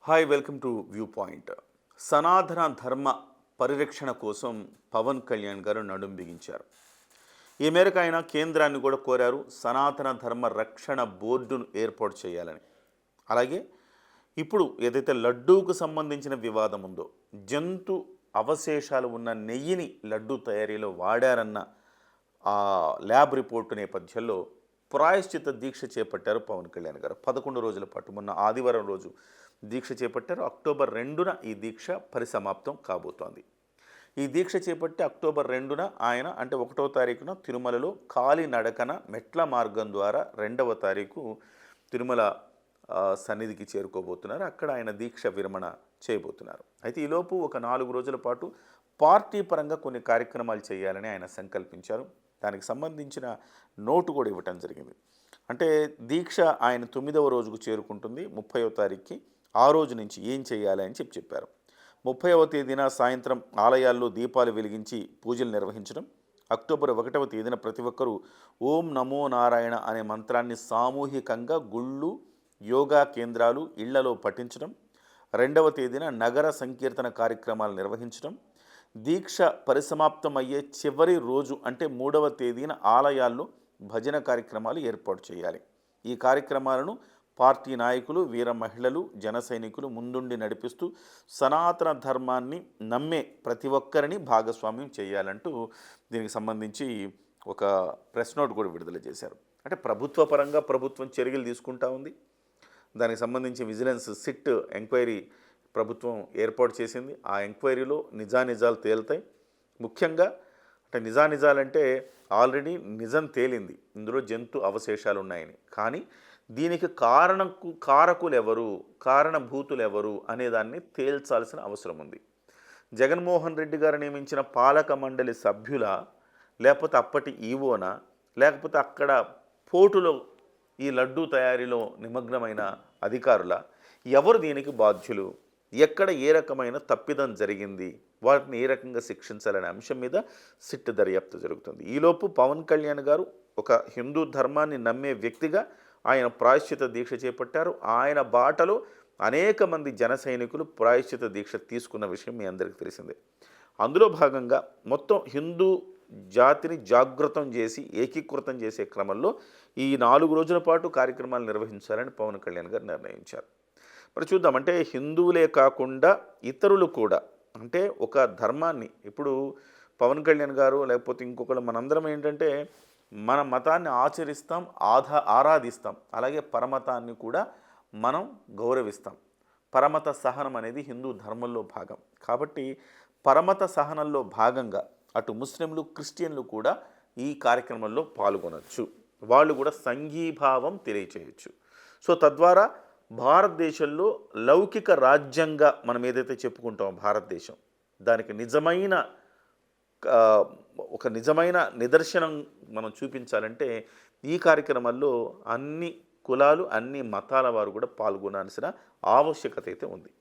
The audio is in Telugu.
Hi welcome to view point. సనాతన ధర్మ పరిరక్షణ కోసం పవన్ కళ్యాణ్ గారు నడుం బిగించారు. ఈ మేరకు ఆయన కేంద్రాన్ని కూడా కోరారు సనాతన ధర్మ రక్షణ బోర్డును ఏర్పాటు చేయాలని. అలాగే ఇప్పుడు ఏదైతే లడ్డూకు సంబంధించిన వివాదం ఉందో, జంతు అవశేషాలు ఉన్న నెయ్యిని లడ్డూ తయారీలో వాడారన్న ఆ ల్యాబ్ రిపోర్టు నేపథ్యంలో ప్రాయశ్చిత దీక్ష చేపట్టారు పవన్ కళ్యాణ్ గారు. 11 రోజుల పాటు మొన్న ఆదివారం రోజు దీక్ష చేపట్టారు. అక్టోబర్ 2న ఈ దీక్ష పరిసమాప్తం కాబోతోంది. ఈ దీక్ష చేపట్టి అక్టోబర్ 2న ఆయన అంటే 1వ తారీఖున తిరుమలలో కాలినడకన మెట్ల మార్గం ద్వారా 2వ తారీఖు తిరుమల సన్నిధికి చేరుకోబోతున్నారు. అక్కడ ఆయన దీక్ష విరమణ చేయబోతున్నారు. అయితే ఈలోపు ఒక 4 రోజుల పాటు పార్టీ పరంగా కొన్ని కార్యక్రమాలు చేయాలని ఆయన సంకల్పించారు. దానికి సంబంధించిన నోటు కూడా ఇవ్వటం జరిగింది. అంటే దీక్ష ఆయన 9వ రోజుకు చేరుకుంటుంది 30వ తారీఖుకి. ఆ రోజు నుంచి ఏం చేయాలి అని చెప్పారు. 30వ తేదీన సాయంత్రం ఆలయాల్లో దీపాలు వెలిగించి పూజలు నిర్వహించడం. అక్టోబర్ 1వ తేదీన ప్రతి ఒక్కరూ ఓం నమో నారాయణ అనే మంత్రాన్ని సామూహికంగా గుళ్ళు, యోగా కేంద్రాలు, ఇళ్లలో పఠించడం. 2వ తేదీన నగర సంకీర్తన కార్యక్రమాలు నిర్వహించడం. దీక్ష పరిసమాప్తం అయ్యే చివరి రోజు అంటే 3వ తేదీన ఆలయాల్లో భజన కార్యక్రమాలు ఏర్పాటు చేయాలి. ఈ కార్యక్రమాలను పార్టీ నాయకులు, వీర మహిళలు, జన సైనికులు ముందుండి నడిపిస్తూ సనాతన ధర్మాన్ని నమ్మే ప్రతి ఒక్కరిని భాగస్వామ్యం చేయాలంటూ దీనికి సంబంధించి ఒక ప్రెస్ నోట్ కూడా విడుదల చేశారు. అంటే ప్రభుత్వ పరంగా ప్రభుత్వం చర్యలు తీసుకుంటా ఉంది. దానికి సంబంధించి విజిలెన్స్ సిట్ ఎంక్వైరీ ప్రభుత్వం ఏర్పాటు చేసింది. ఆ ఎంక్వైరీలో నిజానిజాలు తేలుతాయి. ముఖ్యంగా అంటే నిజానిజాలంటే ఆల్రెడీ నిజం తేలింది, ఇందులో జంతు అవశేషాలు ఉన్నాయని. కానీ దీనికి కారకులు ఎవరు, కారణభూతులు ఎవరు అనేదాన్ని తేల్చాల్సిన అవసరం ఉంది. జగన్మోహన్ రెడ్డి గారు నియమించిన పాలక మండలి సభ్యుల, లేకపోతే అప్పటి ఈవోనా, లేకపోతే అక్కడ పోటులో ఈ లడ్డూ తయారీలో నిమగ్నమైన అధికారుల, ఎవరు దీనికి బాధ్యులు, ఎక్కడ ఏ రకమైన తప్పిదం జరిగింది, వాటిని ఏ రకంగా శిక్షించాలనే అంశం మీద సిట్ దర్యాప్తు జరుగుతుంది. ఈలోపు పవన్ కళ్యాణ్ గారు ఒక హిందూ ధర్మాన్ని నమ్మే వ్యక్తిగా ఆయన ప్రాయశ్చిత దీక్ష చేపట్టారు. ఆయన బాటలో అనేక మంది జన సైనికులు ప్రాయశ్చిత దీక్ష తీసుకున్న విషయం మీ అందరికీ తెలిసిందే. అందులో భాగంగా మొత్తం హిందూ జాతిని జాగృతం చేసి ఏకీకృతం చేసే క్రమంలో ఈ 4 రోజుల పాటు కార్యక్రమాలు నిర్వహించాలని పవన్ కళ్యాణ్ గారు నిర్ణయించారు. మరి చూద్దాం, అంటే హిందువులే కాకుండా ఇతరులు కూడా, అంటే ఒక ధర్మాన్ని ఇప్పుడు పవన్ కళ్యాణ్ గారు లేకపోతే ఇంకొకరు మనందరం ఏంటంటే మన మతాన్ని ఆచరిస్తాం, ఆరాధిస్తాం, అలాగే పరమతాన్ని కూడా మనం గౌరవిస్తాం. పరమత సహనం అనేది హిందూ ధర్మంలో భాగం. కాబట్టి పరమత సహనంలో భాగంగా అటు ముస్లింలు, క్రిస్టియన్లు కూడా ఈ కార్యక్రమంలో పాల్గొనవచ్చు. వాళ్ళు కూడా సంఘీభావం తెలియచేయచ్చు. సో తద్వారా భారతదేశంలో లౌకిక రాజ్యంగా మనం ఏదైతే చెప్పుకుంటామో భారతదేశం, దానికి ఒక నిజమైన నిదర్శనం మనం చూపించాలంటే ఈ కార్యక్రమాల్లో అన్ని కులాలు, అన్ని మతాల వారు కూడా పాల్గొనాల్సిన ఆవశ్యకత అయితే ఉంది.